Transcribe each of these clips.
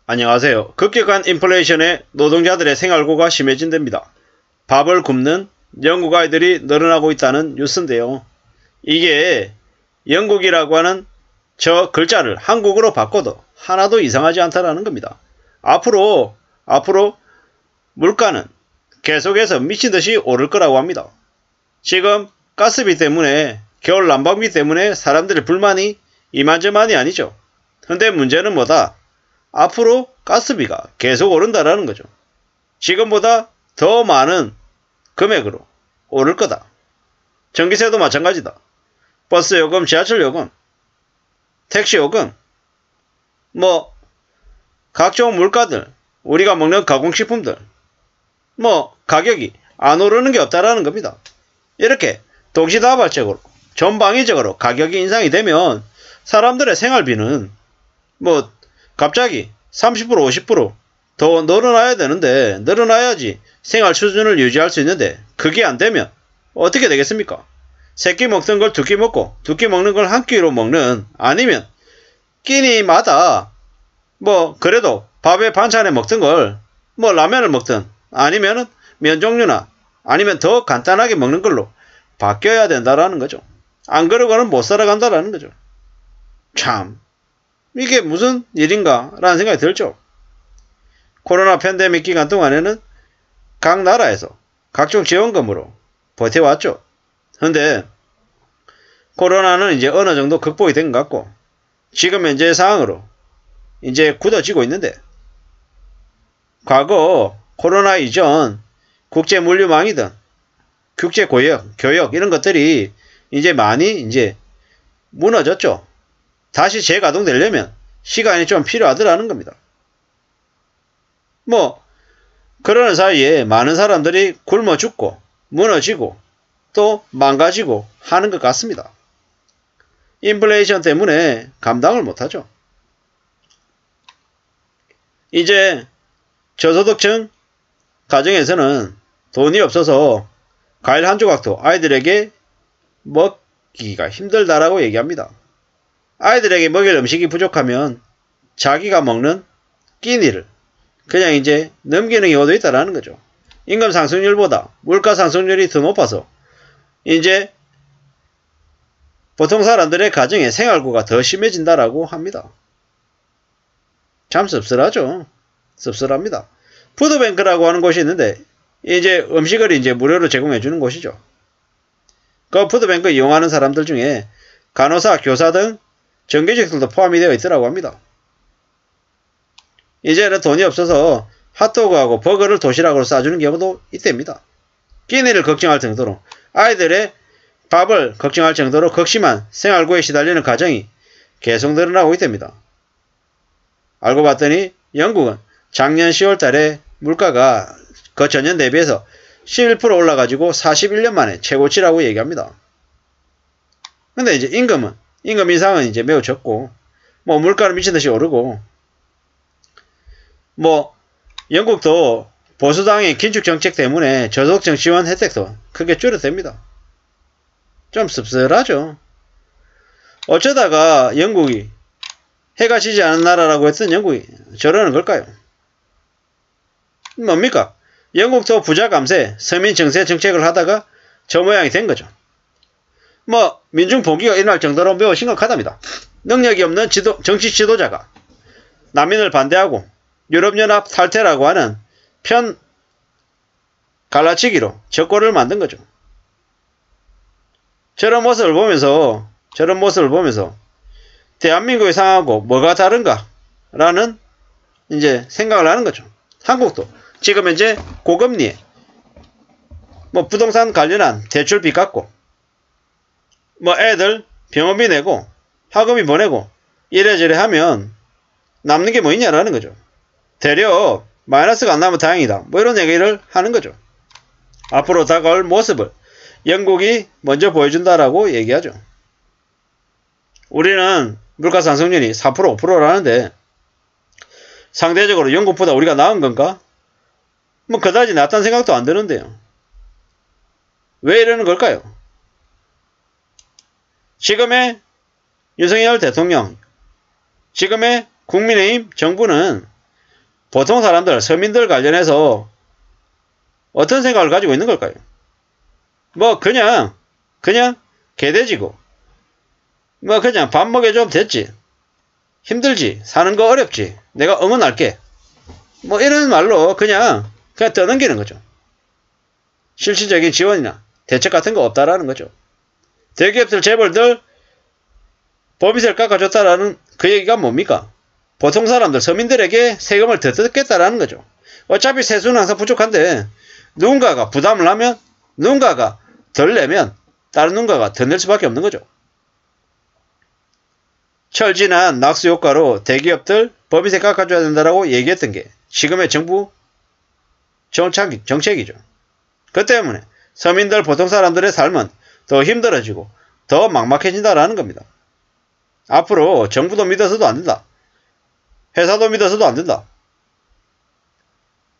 안녕하세요. 급격한 인플레이션에 노동자들의 생활고가 심해진답니다. 밥을 굶는 영국 아이들이 늘어나고 있다는 뉴스인데요. 이게 영국이라고 하는 저 글자를 한국어로 바꿔도 하나도 이상하지 않다라는 겁니다. 앞으로 물가는 계속해서 미친듯이 오를 거라고 합니다. 지금 가스비 때문에, 겨울 난방비 때문에 사람들의 불만이 이만저만이 아니죠. 근데 문제는 뭐다? 앞으로 가스비가 계속 오른다라는 거죠. 지금보다 더 많은 금액으로 오를 거다. 전기세도 마찬가지다. 버스 요금, 지하철 요금, 택시 요금, 각종 물가들, 우리가 먹는 가공식품들, 가격이 안 오르는 게 없다라는 겁니다. 이렇게 동시다발적으로, 전방위적으로 가격이 인상이 되면 사람들의 생활비는 갑자기 30% 50% 더 늘어나야 되는데, 늘어나야지 생활 수준을 유지할 수 있는데, 그게 안 되면 어떻게 되겠습니까? 세 끼 먹던 걸 두 끼 먹고, 두 끼 먹는 걸 한 끼로 먹는, 아니면 끼니마다 그래도 밥에 반찬에 먹던 걸 라면을 먹든, 아니면은 면 종류나 아니면 더 간단하게 먹는 걸로 바뀌어야 된다라는 거죠. 안 그러고는 못 살아간다라는 거죠. 참, 이게 무슨 일인가 라는 생각이 들죠. 코로나 팬데믹 기간 동안에는 각 나라에서 각종 지원금으로 버텨왔죠. 근데 코로나는 이제 어느 정도 극복이 된 것 같고, 지금 현재 상황으로 이제 굳어지고 있는데, 과거 코로나 이전 국제 물류망이든 국제 교역 이런 것들이 이제 많이 무너졌죠. 다시 재가동되려면 시간이 좀 필요하더라는 겁니다. 그러는 사이에 많은 사람들이 굶어 죽고 무너지고 또 망가지고 하는 것 같습니다. 인플레이션 때문에 감당을 못하죠. 이제 저소득층 가정에서는 돈이 없어서 과일 한 조각도 아이들에게 먹기가 힘들다라고 얘기합니다. 아이들에게 먹일 음식이 부족하면 자기가 먹는 끼니를 그냥 넘기는 경우도 있다라는 거죠. 임금 상승률보다 물가 상승률이 더 높아서 이제 보통 사람들의 가정의 생활고가 더 심해진다라고 합니다. 참 씁쓸하죠. 씁쓸합니다. 푸드뱅크라고 하는 곳이 있는데, 이제 음식을 무료로 제공해 주는 곳이죠. 그 푸드뱅크 이용하는 사람들 중에 간호사, 교사 등 정규직들도 포함이 되어 있더라고 합니다. 이제는 돈이 없어서 핫도그하고 버거를 도시락으로 싸주는 경우도 있답니다. 끼니를 걱정할 정도로, 아이들의 밥을 걱정할 정도로 극심한 생활고에 시달리는 가정이 계속 늘어나고 있답니다. 알고 봤더니 영국은 작년 10월 달에 물가가 그 전년 대비해서 11% 올라가지고 41년 만에 최고치라고 얘기합니다. 근데 임금 인상은 매우 적고, 물가는 미친듯이 오르고, 영국도 보수당의 긴축 정책 때문에 저소득층 지원 혜택도 크게 줄어듭니다. 좀 씁쓸하죠. 어쩌다가 영국이 해가 지지 않은 나라라고 했던 영국이 저러는 걸까요? 뭡니까? 영국도 부자 감세, 서민 증세 정책을 하다가 저 모양이 된 거죠. 민중 봉기가 일어날 정도로 매우 심각하답니다. 능력이 없는 정치 지도자가 난민을 반대하고 유럽연합 탈퇴라고 하는 편 갈라치기로 적고를 만든 거죠. 저런 모습을 보면서 대한민국의 상황하고 뭐가 다른가 라는 생각을 하는 거죠. 한국도 지금 현재 고금리에 부동산 관련한 대출빚 갚고 애들 병원비 내고 학원비 보내고 이래저래 하면 남는 게 뭐 있냐라는 거죠. 되려 마이너스가 안 나면 다행이다, 이런 얘기를 하는 거죠. 앞으로 다가올 모습을 영국이 먼저 보여준다라고 얘기하죠. 우리는 물가 상승률이 4% 5%라는데 상대적으로 영국보다 우리가 나은 건가? 그다지 낫다는 생각도 안 드는데요. 왜 이러는 걸까요? 지금의 윤석열 대통령, 지금의 국민의힘 정부는 보통 사람들, 서민들 관련해서 어떤 생각을 가지고 있는 걸까요? 뭐 그냥 개돼지고 뭐 그냥 밥 먹여주면 됐지. 힘들지. 사는 거 어렵지. 내가 응원할게. 뭐 이런 말로 그냥 떠넘기는 거죠. 실질적인 지원이나 대책 같은 거 없다라는 거죠. 대기업들, 재벌들 법인세를 깎아줬다라는 그 얘기가 뭡니까? 보통 사람들, 서민들에게 세금을 더 뜯겠다라는 거죠. 어차피 세수는 항상 부족한데 누군가가 부담을 하면 누군가가 덜 내면 다른 누군가가 더 낼 수밖에 없는 거죠. 철진한 낙수 효과로 대기업들 법인세 깎아줘야 된다라고 얘기했던 게 지금의 정부 정책이죠. 그 때문에 서민들, 보통 사람들의 삶은 더 힘들어지고 더 막막해진다라는 겁니다. 앞으로 정부도 믿어서도 안 된다. 회사도 믿어서도 안 된다.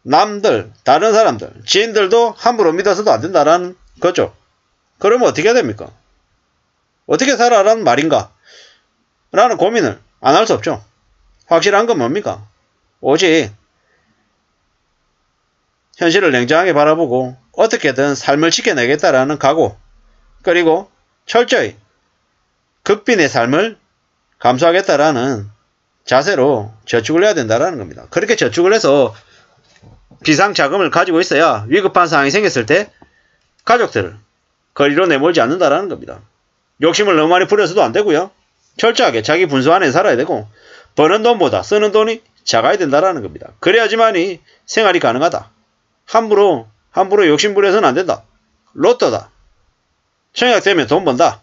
남들, 다른 사람들, 지인들도 함부로 믿어서도 안 된다라는 거죠. 그러면 어떻게 해야 됩니까? 어떻게 살아라는 말인가? 라는 고민을 안 할 수 없죠. 확실한 건 뭡니까? 오직 현실을 냉정하게 바라보고 어떻게든 삶을 지켜내겠다라는 각오, 그리고 철저히 극빈의 삶을 감수하겠다라는 자세로 저축을 해야 된다라는 겁니다. 그렇게 저축을 해서 비상자금을 가지고 있어야 위급한 상황이 생겼을 때 가족들을 거리로 내몰지 않는다라는 겁니다. 욕심을 너무 많이 부려서도 안 되고요. 철저하게 자기 분수 안에 살아야 되고 버는 돈보다 쓰는 돈이 작아야 된다라는 겁니다. 그래야지만이 생활이 가능하다. 함부로 욕심 부려서는 안 된다. 로또다. 청약 되면 돈 번다.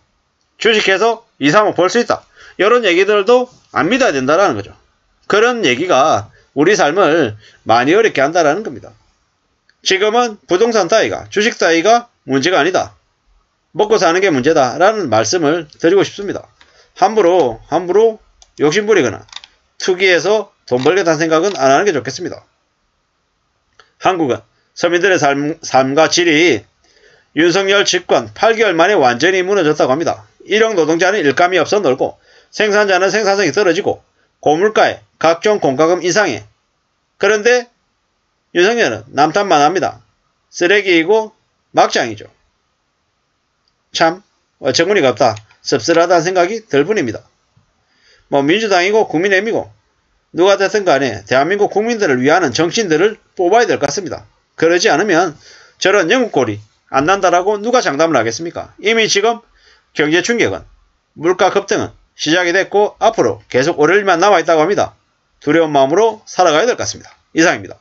주식해서 2, 3억 벌 수 있다. 이런 얘기들도 안 믿어야 된다라는 거죠. 그런 얘기가 우리 삶을 많이 어렵게 한다라는 겁니다. 지금은 부동산 따위가, 주식 따위가 문제가 아니다. 먹고 사는 게 문제다라는 말씀을 드리고 싶습니다. 함부로 욕심 부리거나 투기해서 돈 벌겠다는 생각은 안 하는 게 좋겠습니다. 한국은 서민들의 삶과 질이 윤석열 집권 8개월 만에 완전히 무너졌다고 합니다. 일용 노동자는 일감이 없어 놀고 생산자는 생산성이 떨어지고 고물가에 각종 공과금 인상에, 그런데 윤석열은 남탓만 합니다. 쓰레기이고 막장이죠. 참 어처구니가 없다. 씁쓸하다는 생각이 들 뿐입니다. 뭐 민주당이고 국민의힘이고 누가 됐든 간에 대한민국 국민들을 위하는 정치인들을 뽑아야 될 것 같습니다. 그러지 않으면 저런 영국꼴이 안 난다라고 누가 장담을 하겠습니까? 이미 지금 경제 충격은, 물가 급등은 시작이 됐고 앞으로 계속 오를 일만 남아있다고 합니다. 두려운 마음으로 살아가야 될 것 같습니다. 이상입니다.